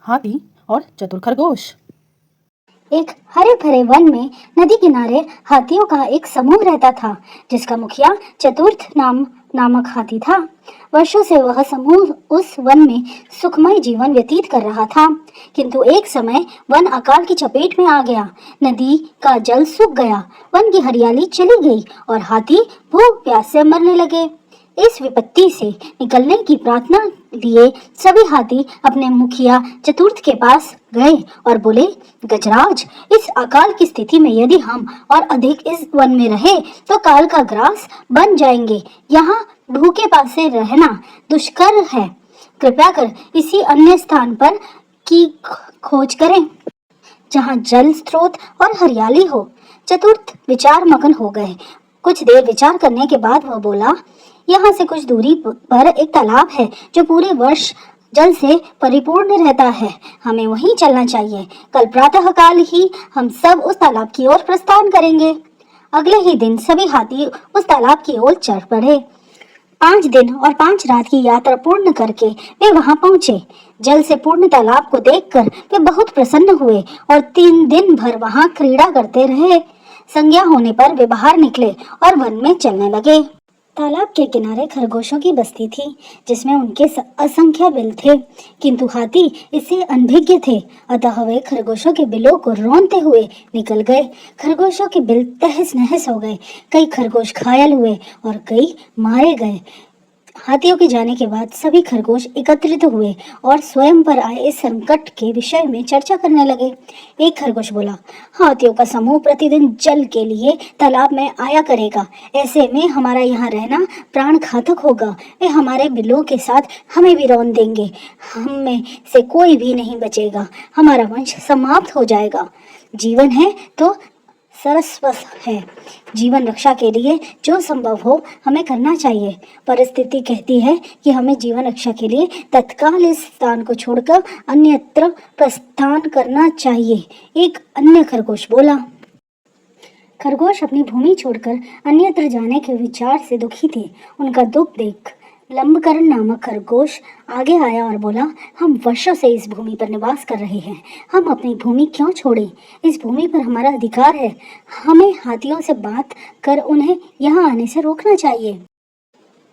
हाथी और चतुर खरगोश। एक हरे भरे वन में नदी किनारे हाथियों का एक समूह रहता था, जिसका मुखिया चतुर्थ नामक हाथी था। वर्षों से वह समूह उस वन में सुखमय जीवन व्यतीत कर रहा था, किंतु एक समय वन अकाल की चपेट में आ गया। नदी का जल सूख गया, वन की हरियाली चली गई और हाथी भूख प्यास से मरने लगे। इस विपत्ति से निकलने की प्रार्थना लिए सभी हाथी अपने मुखिया चतुर्थ के पास गए और बोले, गजराज, इस अकाल की स्थिति में यदि हम और अधिक इस वन में रहे तो काल का ग्रास बन जाएंगे। यहाँ भूखे प्यासे रहना दुष्कर है। कृपया कर इसी अन्य स्थान पर की खोज करें जहाँ जल स्रोत और हरियाली हो। चतुर्थ विचार मगन हो गए। कुछ देर विचार करने के बाद वह बोला, यहाँ से कुछ दूरी पर एक तालाब है जो पूरे वर्ष जल से परिपूर्ण रहता है। हमें वहीं चलना चाहिए। कल प्रातः काल ही हम सब उस तालाब की ओर प्रस्थान करेंगे। अगले ही दिन सभी हाथी उस तालाब की ओर चढ़ पड़े। 5 दिन और 5 रात की यात्रा पूर्ण करके वे वहां पहुंचे। जल से पूर्ण तालाब को देखकर वे बहुत प्रसन्न हुए और 3 दिन भर वहां क्रीड़ा करते रहे। संध्या होने पर वे बाहर निकले और वन में चलने लगे। तालाब के किनारे खरगोशों की बस्ती थी, जिसमें उनके असंख्य बिल थे, किंतु हाथी इससे अनभिज्ञ थे। अतः वे खरगोशों के बिलों को रौंदते हुए निकल गए। खरगोशों के बिल तहस नहस हो गए। कई खरगोश घायल हुए और कई मारे गए। हाथियों के जाने के बाद सभी खरगोश एकत्रित हुए और स्वयं पर आए इस संकट के विषय में चर्चा करने लगे। एक खरगोश बोला, हाथियों का समूह प्रतिदिन जल के लिए तालाब में आया करेगा। ऐसे में हमारा यहाँ रहना प्राण घातक होगा। वे हमारे बिलों के साथ हमें भी रौंद देंगे। हम में से कोई भी नहीं बचेगा। हमारा वंश समाप्त हो जाएगा। जीवन है तो सरस्वत है। जीवन रक्षा के लिए जो संभव हो हमें करना चाहिए। परिस्थिति कहती है कि हमें जीवन रक्षा के लिए तत्काल इस स्थान को छोड़कर अन्यत्र प्रस्थान करना चाहिए। एक अन्य खरगोश बोला। खरगोश अपनी भूमि छोड़कर अन्यत्र जाने के विचार से दुखी थे। उनका दुख देख लंबकरण नामक खरगोश आगे आया और बोला, हम वर्षों से इस भूमि पर निवास कर रहे हैं। हम अपनी भूमि क्यों छोड़ें? इस भूमि पर हमारा अधिकार है। हमें हाथियों से बात कर उन्हें यहाँ आने से रोकना चाहिए।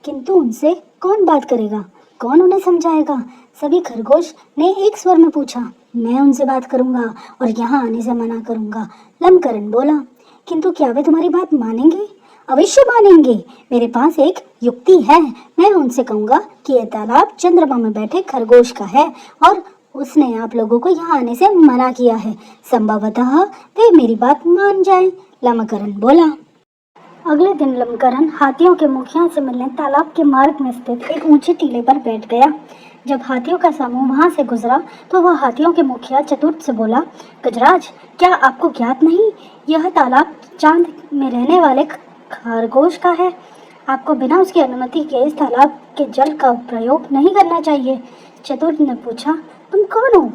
किंतु उनसे कौन बात करेगा? कौन उन्हें समझाएगा? सभी खरगोश ने एक स्वर में पूछा। मैं उनसे बात करूंगा और यहाँ आने से मना करूंगा। लंबकरण बोला, किंतु क्या वे तुम्हारी बात मानेंगे? अवश्य मानेंगे। मेरे पास एक युक्ति है। मैं उनसे कहूंगा कि यह तालाब चंद्रमा में बैठे खरगोश का है और उसने आप लोगों को यहाँ आने से मना किया है। संभवतः वे मेरी बात मान जाएं। लंबकरण बोला। अगले दिन लंबकरण हाथियों के मुखिया से मिलने तालाब के मार्ग में स्थित एक ऊंचे टीले पर बैठ गया। जब हाथियों का समूह वहां से गुजरा तो वह हाथियों के मुखिया चतुर्थ से बोला, गजराज, क्या आपको ज्ञात नहीं, यह तालाब चांद में रहने वाले खरगोश का है। आपको बिना उसकी अनुमति के इस तालाब के जल का प्रयोग नहीं करना चाहिए। चतुर्थ ने पूछा, तुम कौन हो?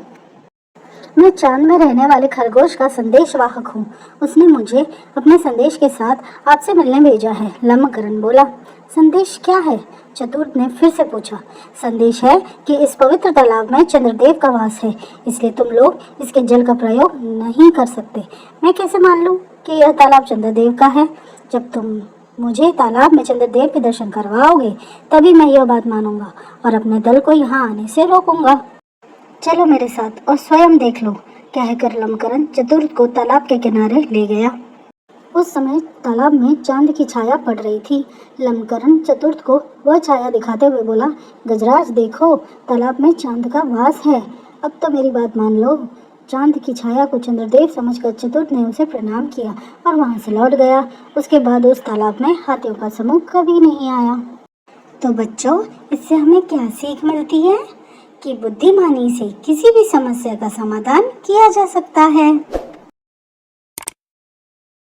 मैं चांद में रहने वाले खरगोश का संदेशवाहक हूँ। उसने मुझे अपने संदेश के साथ आपसे मिलने भेजा है। लंबकरण बोला। संदेश क्या है? चतुर्थ ने फिर से पूछा। संदेश है कि इस पवित्र तालाब में चंद्रदेव का वास है, इसलिए तुम लोग इसके जल का प्रयोग नहीं कर सकते। मैं कैसे मान लूं कि यह तालाब चंद्रदेव का है? जब तुम मुझे तालाब में चंद्रदेव के दर्शन करवाओगे तभी मैं यह बात मानूंगा और अपने दल को यहाँ आने से रोकूंगा। चलो मेरे साथ और स्वयं देख लो, कहकर लंबकरण चतुर्थ को तालाब के किनारे ले गया। उस समय तालाब में चांद की छाया पड़ रही थी। लंबकरण चतुर्थ को वह छाया दिखाते हुए बोला, गजराज देखो, तालाब में चांद का वास है। अब तो मेरी बात मान लो। चांद की छाया को चंद्रदेव समझकर चतुर्थ ने उसे प्रणाम किया और वहां से लौट गया। उसके बाद उस तालाब में हाथियों का समूह कभी नहीं आया। तो बच्चों, इससे हमें क्या सीख मिलती है? कि बुद्धिमानी से किसी भी समस्या का समाधान किया जा सकता है।